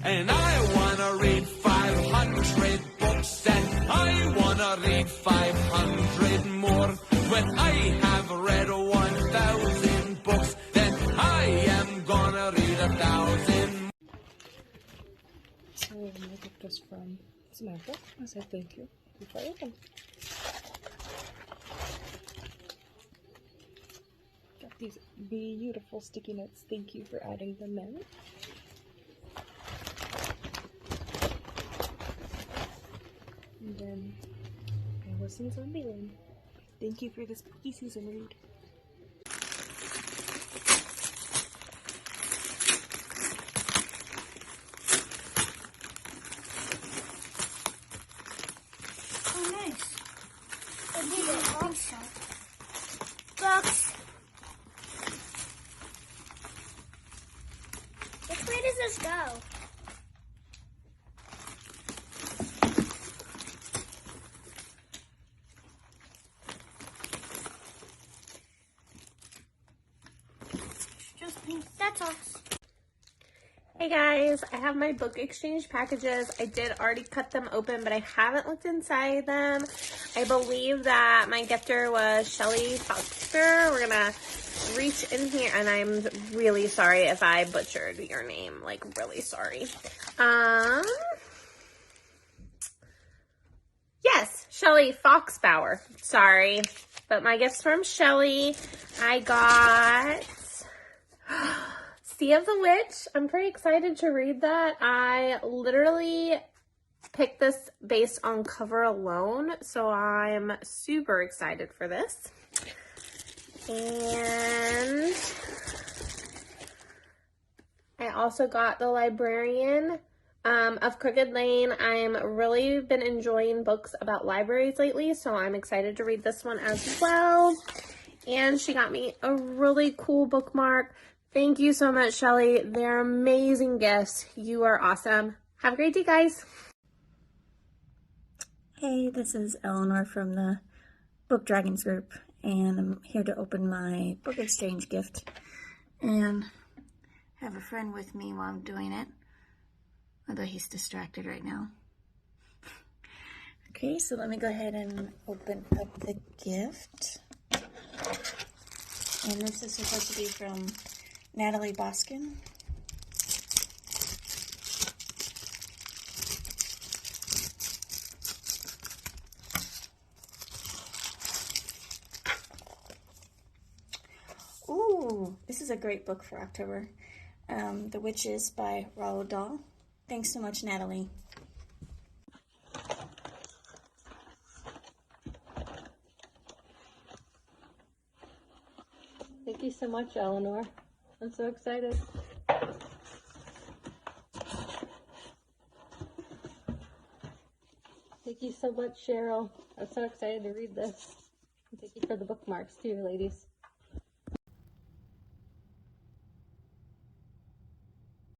And I wanna read 500 books, and I wanna read 500 more. When I have read 1,000 books, then I am gonna read 1,000. So my gift was from Samantha. I said thank you before I open. Got these beautiful sticky notes. Thank you for adding them in. And then I listened to Zombieland. Thank you for the spooky season read. Oh, nice. I need it also. Books. Which way does this go? Just pink. That's all. Hey guys, I have my book exchange packages. I did already cut them open, but I haven't looked inside them. I believe that my gifter was Shelly Foster. We're gonna reach in here, and I'm really sorry if I butchered your name, like really sorry. Yes, Shelly Foxbauer. Sorry, but my gift's from Shelly. I got Sea of the Witch. I'm pretty excited to read that. I literally picked this based on cover alone, so I'm super excited for this. And I also got The Librarian of Crooked Lane. I'm really been enjoying books about libraries lately, so I'm excited to read this one as well. And she got me a really cool bookmark. Thank you so much, Shelly. They're amazing gifts. You are awesome. Have a great day, guys. Hey, this is Eleanor from the Book Dragons group, and I'm here to open my book exchange gift. And I have a friend with me while I'm doing it, although he's distracted right now. Okay, so let me go ahead and open up the gift. And this is supposed to be from Natalie Boskin. Ooh, this is a great book for October. The Witches by Roald Dahl. Thanks so much, Natalie. Thank you so much, Eleanor. I'm so excited. Thank you so much, Cheryl. I'm so excited to read this. And thank you for the bookmarks too, ladies.